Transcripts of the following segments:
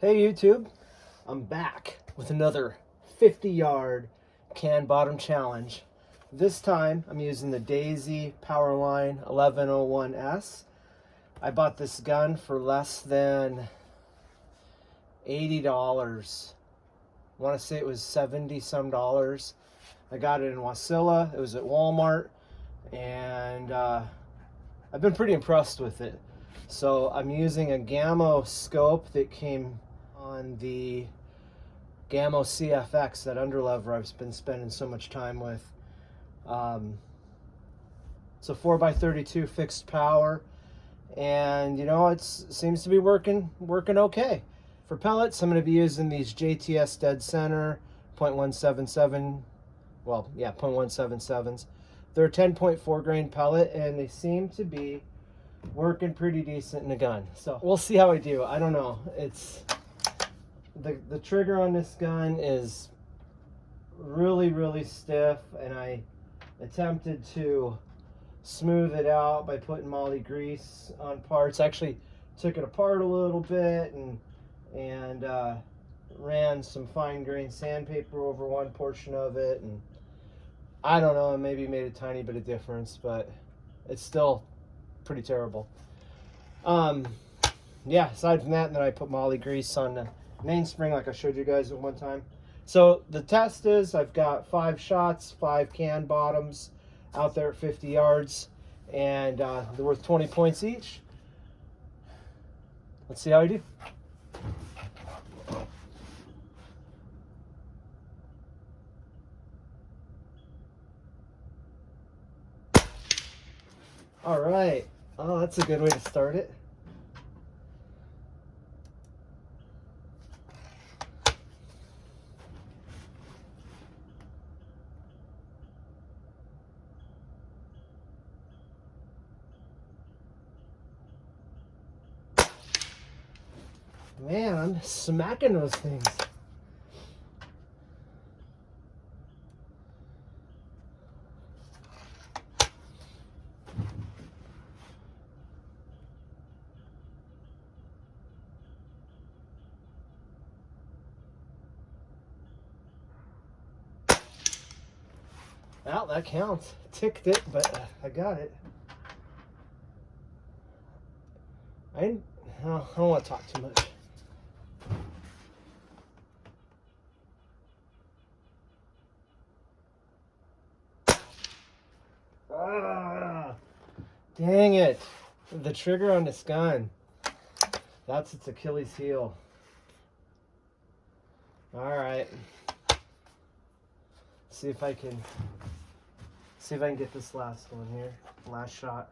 Hey YouTube, I'm back with another 50-yard can bottom challenge. This time I'm using the Daisy Powerline 1101S. I bought this gun for less than $80. I want to say it was 70 some dollars. I got it in Wasilla. It was at Walmart, and I've been pretty impressed with it. So I'm using a Gammo scope that came on the Gammo CFX, that underlever I've been spending so much time with. It's a 4x32 fixed power, and you know, it seems to be working okay. For pellets, I'm going to be using these JTS Dead Center 0.177, well, yeah, 0.177s. They're a 10.4 grain pellet, and they seem to be working pretty decent in the gun. So we'll see how I do. I don't know. It's the trigger on this gun is really stiff, and I attempted to smooth it out by putting moly grease on parts. Actually took it apart a little bit and ran some fine grain sandpaper over one portion of it, and I don't know, maybe made a tiny bit of difference, but it's still pretty terrible. Yeah, aside from that, and then I put moly grease on the mainspring like I showed you guys at one time. So the test is, I've got 5 shots, 5 can bottoms out there at 50 yards, and they're worth 20 points each. Let's see how I do. All right. Oh, that's a good way to start it. Man, I'm smacking those things. Well, that counts. Ticked it, but I got it. I don't want to talk too much. Ah, dang it. The trigger on this gun, that's its Achilles heel. All right. See if I can get this last one here. Last shot.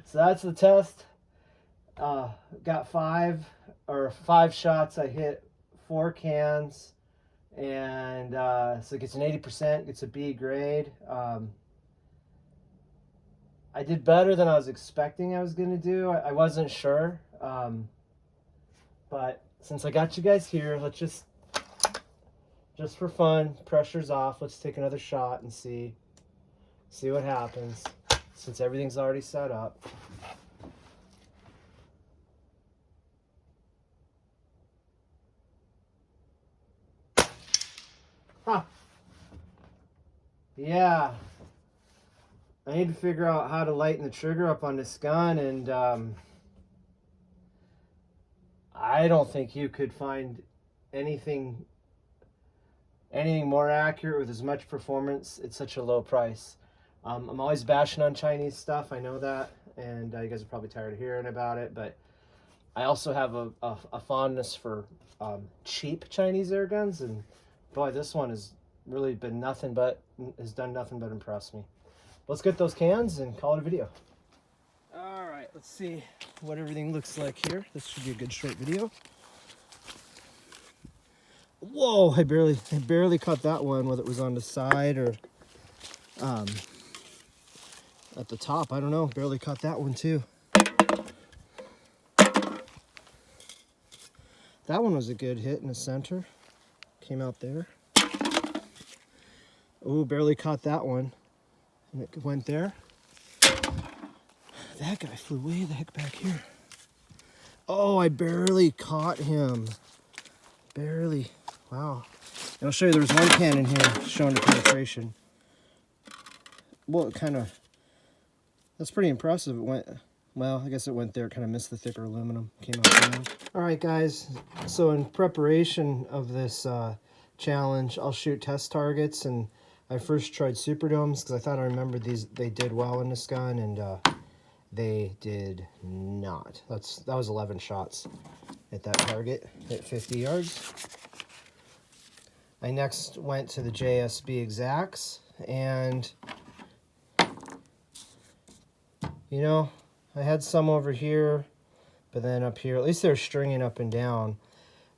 So that's the test. Got 5 shots. I hit 4 cans, and so it gets an 80%. Gets a B grade. I did better than I was expecting I was going to do. I wasn't sure, but since I got you guys here, let's just for fun, pressure's off. Let's take another shot and see what happens, since everything's already set up. Huh. Yeah. I need to figure out how to lighten the trigger up on this gun, and I don't think you could find anything more accurate with as much performance at such a low price. I'm always bashing on Chinese stuff, I know that, and you guys are probably tired of hearing about it, but I also have a fondness for cheap Chinese air guns, and boy, this one has really been has done nothing but impress me. Let's get those cans and call it a video. All right, let's see what everything looks like here. This should be a good short video. Whoa, I barely caught that one, whether it was on the side or at the top. I don't know, barely caught that one too. That one was a good hit in the center. came out there. Oh, barely caught that one. And it went there. That guy flew way the heck back here. Oh, I barely caught him. Barely. Wow. And I'll show you, there was one can in here showing the penetration. Well, it kind of, that's pretty impressive. It went, well, I guess it went there, kind of missed the thicker aluminum, came out down. All right, guys, so in preparation of this challenge, I'll shoot test targets, and I first tried Superdomes because I thought I remembered these, they did well in this gun, and they did not. That was 11 shots at that target, hit 50 yards. I next went to the JSB Exacts, and you know, I had some over here, but then up here, at least they're stringing up and down.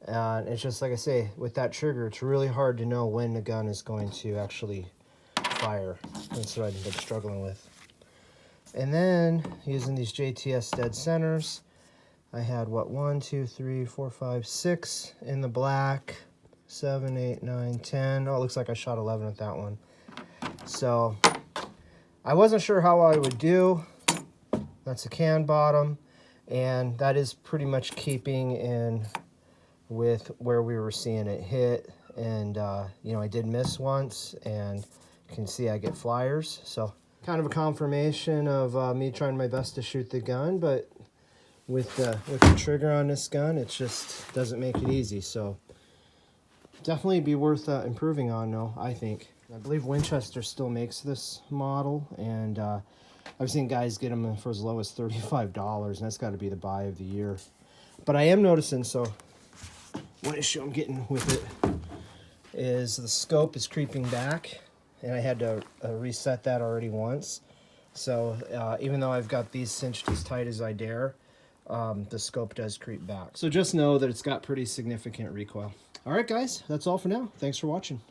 And it's just like I say, with that trigger, it's really hard to know when the gun is going to actually fire. That's what I've been struggling with. And then, using these JTS dead centers, I had, what, 1, 2, 3, 4, 5, 6 in the black, 7, 8, 9, 10. Oh, it looks like I shot 11 with that one. So, I wasn't sure how I would do. That's a can bottom, and that is pretty much keeping in with where we were seeing it hit. And, you know, I did miss once, and you can see I get flyers. So, kind of a confirmation of me trying my best to shoot the gun, but with the trigger on this gun, it just doesn't make it easy. So, definitely be worth improving on, though, I think. I believe Winchester still makes this model, and I've seen guys get them for as low as $35, and that's got to be the buy of the year. But I am noticing, so one issue I'm getting with it is the scope is creeping back, and I had to reset that already once. So even though I've got these cinched as tight as I dare, the scope does creep back. So just know that it's got pretty significant recoil. All right, guys, that's all for now. Thanks for watching.